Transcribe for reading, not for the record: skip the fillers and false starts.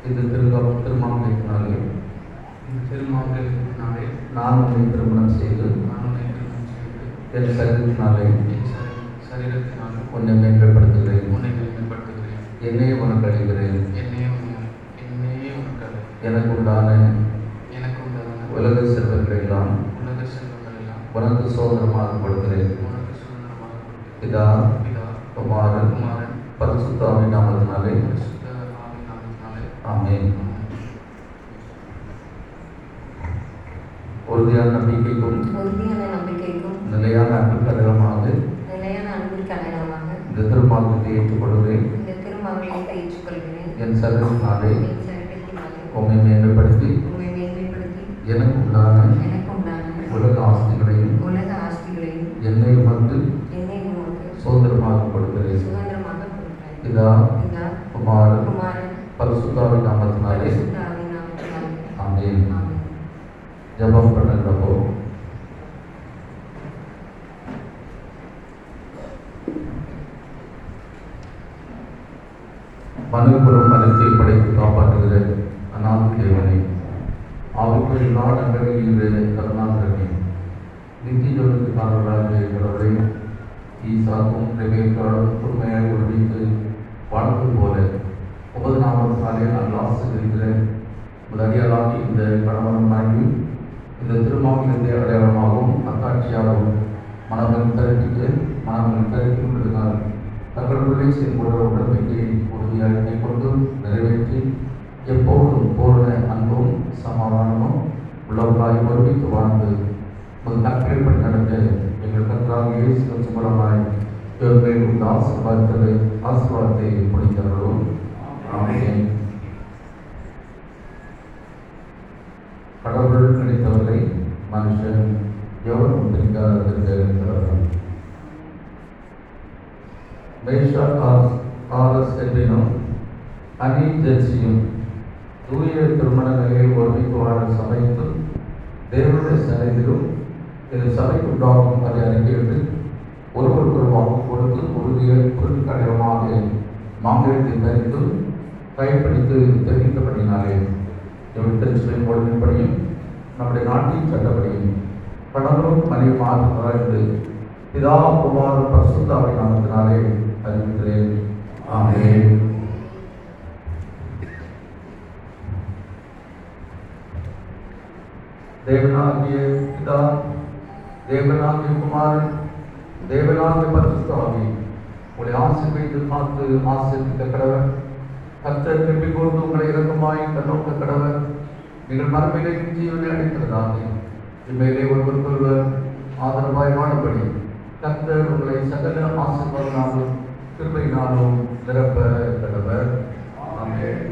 இந்த திருமணத்தினாலே நான் உன்னை திருமணம் செய்து என் சரீரத்தினாலே உன்னை மேம்படுத்துகிறேன். என்னையே உனக்கு அளிக்கிறேன். எனக்கு உண்டான உலக செல்வங்களை எல்லாம் உனக்கு சுதந்திரமாக கொடுக்கிறேன். பிதா குமாரன் பரிசுத்த ஆவியின் நாமத்தினாலே ஆமென். உறுதியான நம்பிக்கைக்கும் நிலையான அன்புக்கு அடையாளமாக இந்த திருமாவளத்தை ஏற்றுக்கொள்கிறேன். என் சரீரத்தினாலே உம்மை மேன்மைப்படுத்தி எனக்கு உண்டான உலக ஆஸ்திகளையும் என்னையும் வந்து சுதந்திரமாக கொடுக்கிறேன். பிதா குமாரன் பரிசுத்த ஆவியின் நாமத்தினாலே ஆமென். ஜெபம் பண்ணுறப்போ மனுபுரம் மனத்தை படைத்து காப்பாற்றுகிற அநாத தேவனை, அவருக்கு எல்லா நன்மைகளில் கருணாகரனே, நித்திய ஜோதிக்காரர்களாக எங்களுடைய ஈசாக்கும் ரெபேக்காலும் பொறுமையாக ஒழித்து வாழ்வது போல உமது நாமத்தாலே நாங்கள் ஆசீர்வதிக்கிறேன். முதலியாளாகி இந்த கணவன் மனைவி இந்த திருமாவிலிருந்தே அடையாளமாகவும் அத்தாட்சியாகவும் மனமன் திறக்கின்றதால் தங்களுடைய செயல்படுற உடன்படிக்கையை உறுதியாக கொண்டு நிறைவேற்றி எப்போதும் பூரண அன்பும் சமாதானமும் உள்ளவர்களாய் ஒருமித்து வாழ்ந்து ஒரு கற்பனைப்படி நடந்த எங்கள் கர்த்தராகிய இயேசு கிறிஸ்து மூலமாய் இவர்கள் உள்ள ஆசீர்வாதத்தை முடித்தார்களோ. ஆமென். கடவுள் நினைத்தவர்களை மனுஷன் எவரும் பிரிக்காதிருக்கிறார்கள். என்றும் அணி ஜெர்சியும் தூய திருமண நிலையில் ஒருமித்து வாழ சபைக்கும் தேவனுடைய சனையிலும் இது சபைக்கு உண்டாகும் அதை அறிக்கையிட்டு ஒருவருக்கு ஒரு வாக்கு கொடுத்து உறுதி கடினமாக மாங்கலத்தை தரித்து கைப்பிடித்து தெரிவிக்கப்படினாலே திருச்சியின் ஒழுங்கின்படியும் நம்முடைய நாட்டின் சட்டப்படியும் கடவுளும் மனைவியுமாக வாழ்ந்து பிதா குமாரன் பரிசுத்த ஆவியின் நாமத்தினாலே அறிவிக்கிறேன். ஆமென். தேவனாகிய பிதா, தேவனாகிய குமாரன், தேவனாகிய பரிசுத்த ஆவி உங்களை ஆசீர்வதித்து பார்த்து ஆசீர்வதித்த கடவர் கர்த்தர் திருப்பி கொடுத்து உங்களை இறக்கமாய் கண்ணோக்க கடவர் நீங்கள் மறுமையிலே ஜீவனை அளிக்கிறதாக இம்மையிலே ஒருவருக்கொருவர் ஆதரவாய் வாழப்படி கர்த்தர் உங்களை சகல ஆசீர்வாதனாலும் கிருபையினாலும் நிரப்ப கடவர். ஆமென்.